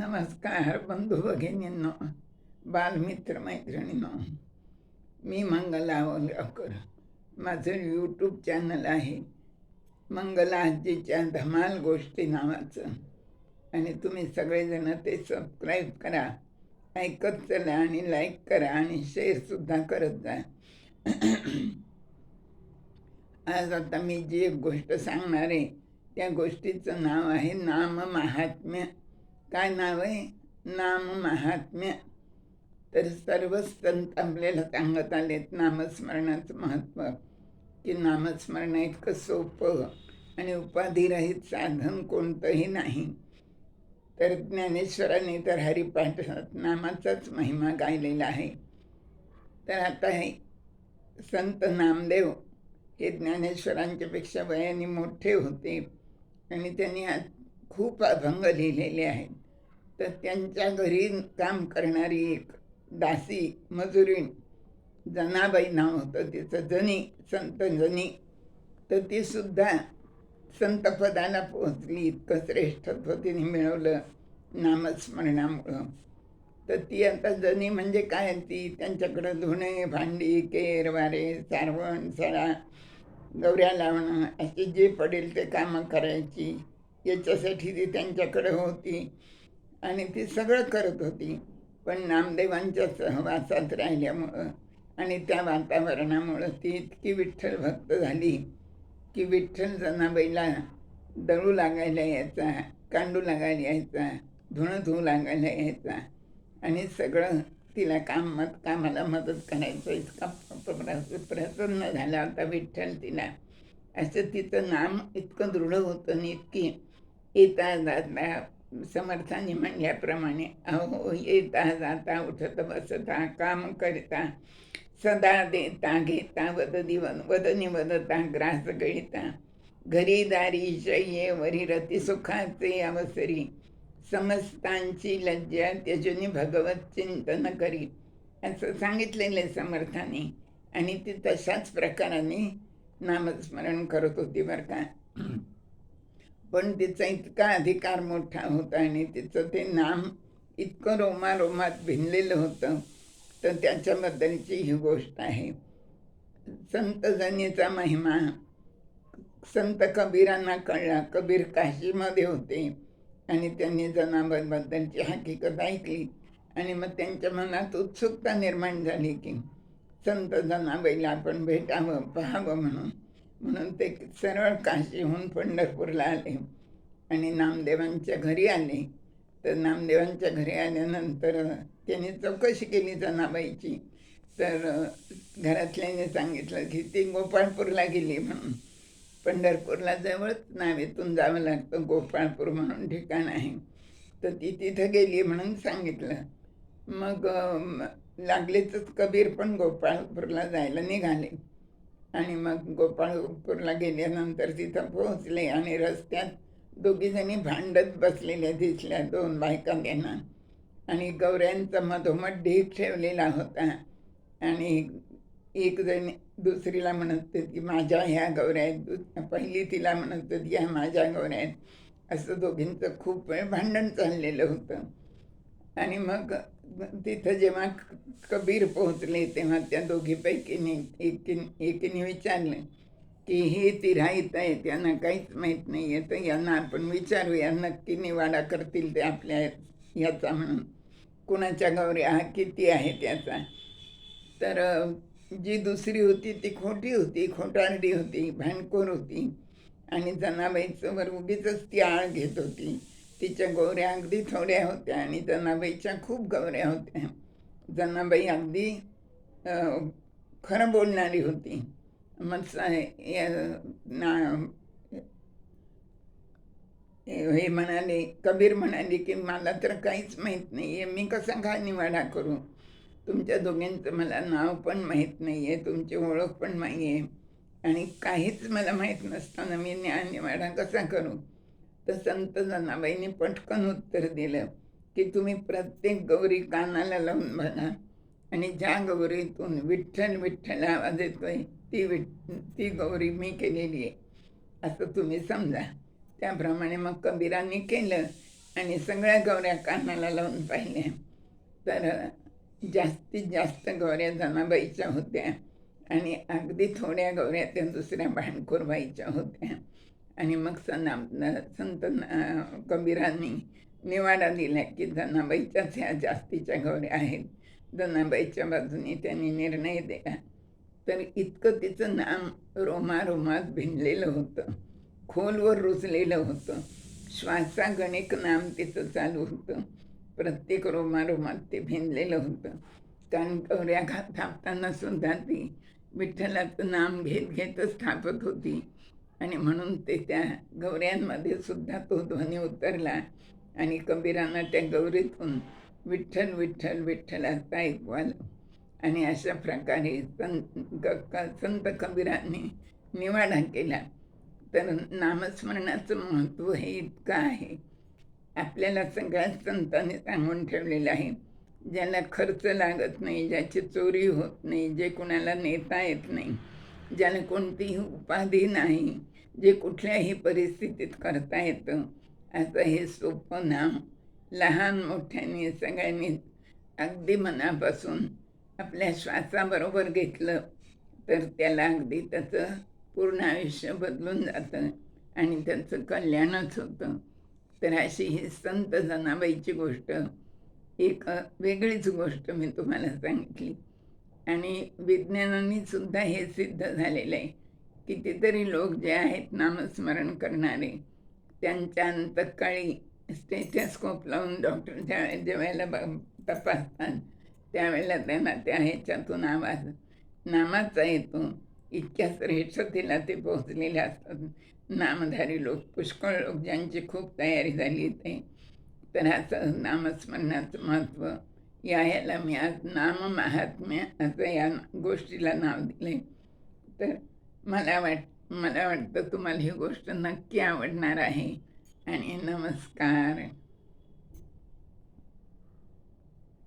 नमस्कार बंधू भगिनींनो, बालमित्र मैत्रिणींनो. मी मंगला आवलगावकर. माझं यूट्यूब चॅनल आहे मंगला आजीच्या धमाल गोष्टी नावाचं, आणि तुम्ही सगळेजण ते सबस्क्राईब करा, ऐकत चला आणि लाईक करा आणि शेअरसुद्धा करत जा. आज आता मी जी एक गोष्ट सांगणार आहे त्या गोष्टीचं नाव आहे नाम महात्म्य. काय नाव आहे? नाम महात्म्य. तर सर्व संत आपल्याला सांगत आलेत नामस्मरणाचं महत्त्व, की नामस्मरण इतकं सोपं आणि उपाधिरहित साधन कोणतंही नाही. तर ज्ञानेश्वरांनी तर हरिपाठात नामाचाच महिमा गायलेला आहे. तर आता हे संत नामदेव हे ज्ञानेश्वरांच्यापेक्षा वयाने मोठे होते आणि त्यांनी खूप अभंग लिहिलेले आहेत. तर त्यांच्या घरी काम करणारी एक दासी मजुरीण, जनाबाई नाव होतं तिचं, जनी, संत जनी. तर ती सुद्धा संतपदाला पोहोचली. इतकं श्रेष्ठत्व तिने मिळवलं नामस्मरणामुळं. तर ती आता जनी म्हणजे काय, ती त्यांच्याकडं धुणे, भांडी, केर, वारे, सारवण, सडा, गवऱ्या लावणं असे जे पडेल ते कामं करायची. याच्यासाठी ती त्यांच्याकडे होती आणि ती सगळं करत होती. पण नामदेवांच्या सहवासात राहिल्यामुळं आणि त्या वातावरणामुळं ती इतकी विठ्ठल भक्त झाली की विठ्ठल जनाबाईला दळू लागायला यायचा, कांडू लागायला यायचा, धुणं धुवू लागायला यायचा आणि सगळं तिला कामाला मदत करायचं. इतका प्रसन्न झाला होता विठ्ठल तिला. असं तिचं नाम इतकं दृढ होतं आणि इतकी येता जाता, समर्थांनी म्हणल्याप्रमाणे, अहो येता जाता, उठत बसता, काम करता, सदा देता घेता, वदनी वदता, ग्रास गळिता, घरी दारी शय्ये वरी रती सुखाचे अवसरी, समस्तांची लज्जा त्यजुनी भगवत चिंतन करी, असं सांगितलेलं समर्थांनी. आणि ती तशाच प्रकाराने नामस्मरण करत होती बरं का. पण तिचा इतका अधिकार मोठा होता आणि तिचं ते नाम इतकं रोमारोमात भिनलेलं होतं. तर त्याच्याबद्दलची ही गोष्ट आहे. संत जनीचा महिमा संत कबीरांना कळला. कबीर काशीमध्ये होते आणि त्यांनी जनाबाईबद्दलची हकीकत ऐकली आणि मग त्यांच्या मनात उत्सुकता निर्माण झाली की संत जनाबाईला आपण भेटावं, पाहावं म्हणून ते सरळ काशीहून पंढरपूरला आले आणि नामदेवांच्या घरी आले. तर नामदेवांच्या घरी आल्यानंतर त्यांनी चौकशी केली जनाबाईची. तर घरातल्याने सांगितलं की ती गोपाळपूरला गेली म्हणून. पंढरपूरला जवळच नावेतून जावं लागतं, गोपाळपूर म्हणून ठिकाण आहे. तर ती तिथं गेली म्हणून सांगितलं. मग लागलेच कबीर पण गोपाळपूरला जायला निघाले आणि मग गोपाळपूरला गेल्यानंतर तिथं पोहोचले आणि रस्त्यात दोघीजणी भांडत बसलेल्या दिसल्या, दोन बायका त्यांना. आणि गौऱ्यांचा मधोमध ढीक ठेवलेला होता आणि एक जण दुसरीला म्हणत की माझ्या ह्या गौऱ्या आहेत, पहिली तिला म्हणत होती ह्या माझ्या गौऱ्या आहेत. असं दोघींचं खूप वेळ भांडण चाललेलं होतं. आणि मग तिथं जेव्हा कबीर पोहोचले तेव्हा त्या दोघीपैकीने एकीने विचारलं की ही तिराईत आहे, त्यांना काहीच माहीत नाही आहे, तर यांना आपण विचारूया, नक्की निवाडा करतील ते आपल्या ह्याचा म्हणून, कुणाच्या गौऱ्या किती आहे त्याचा. तर जी दुसरी होती ती खोटी होती, खोटारडी होती, भांडखोर होती आणि जनाबाईचं वर उगीच ती आळ घेत होती. तिच्या गौऱ्या अगदी थोड्या होत्या आणि जनाबाईच्या खूप गौऱ्या होत्या. जनाबाई अगदी खरं बोलणारी होती. मग हे म्हणाले, कबीर म्हणाले की मला तर काहीच माहीत नाही आहे, मी कसा काय निवाडा करू? तुमच्या दोघींचं मला नाव पण माहीत नाही आहे, तुमची ओळख पण नाही आहे आणि काहीच मला माहीत नसताना मी निवाडा कसा करू? तर संत जनाबाईंनी पटकन उत्तर दिलं की तुम्ही प्रत्येक गौरी कानाला लावून बघा आणि ज्या गौरीतून विठ्ठल विठ्ठल आवाज येतोय ती गौरी मी केलेली आहे असं तुम्ही समजा. त्याप्रमाणे मग कबीरांनी केलं आणि सगळ्या गौऱ्या कानाला लावून पाहिल्या तर जास्तीत जास्त गौऱ्या जनाबाईच्या होत्या आणि अगदी थोड्या गौऱ्या त्या दुसऱ्या भांडखोरबाईच्या होत्या. आणि मग संत कबीरांनी निवाडा दिला की जनाबाईच्याच ह्या जास्तीच्या गौऱ्या आहेत. जनाबाईच्या बाजूने त्यांनी निर्णय दिला. तर इतकं तिचं नाम रोमारोमात भिनलेलं होतं, खोलवर रुजलेलं होतं. श्वासागणिक नाम तिचं चालू होतं, प्रत्येक रोमारोमात ते भिनलेलं होतं. कारण गौऱ्या थापताना सुद्धा ती विठ्ठलाचं नाम घेत घेतच थापत होती आणि म्हणून ते त्या गौऱ्यांमध्ये सुद्धा तो ध्वनी उतरला आणि कबीरांना त्या गौरीतून विठ्ठल विठ्ठल विठ्ठलाचं ऐकू आलं. आणि अशा प्रकारे संत कबीरांनी निवाडा केला. तर नामस्मरणाचं महत्त्व हे इतकं आहे. आपल्याला सगळ्या संतांनी सांगून ठेवलेलं आहे, ज्याला खर्च लागत नाही, ज्याची चोरी होत नाही, जे कुणाला नेता येत नाही, ज्याला कोणतीही उपाधी नाही, जे कुठल्याही परिस्थितीत करता येतं, असं हे सोपं नाव लहान मोठ्यांनी सगळ्यांनी अगदी मनापासून आपल्या श्वासाबरोबर घेतलं तर त्याला अगदी त्याचं पूर्ण आयुष्य बदलून जातं आणि त्याचं कल्याणच होतं. तर अशी ही संत जनाबाईची गोष्ट, एक वेगळीच गोष्ट मी तुम्हाला सांगितली. आणि विज्ञानाने सुद्धा हे सिद्ध झालेलं आहे. कितीतरी लोक जे आहेत नामस्मरण करणारे, त्यांच्या अंतःकाळी स्टेथोस्कोप लावून डॉक्टर जेवायला तपासतात, त्यावेळेला त्यांना त्या ह्याच्यातून आवाज नामाचा येतो. इतक्या श्रेष्ठतेला ते पोहोचलेले असतात नामधारी लोक, पुष्कळ लोक ज्यांची खूप तयारी झाली ते. तर असं नामस्मरणाचं महत्त्व ह्याला मी आज नाममाहात्म्य असं या गोष्टीला नाव दिले. तर मला वाटतं तुम्हाला ही गोष्ट नक्की आवडणार आहे. आणि नमस्कार.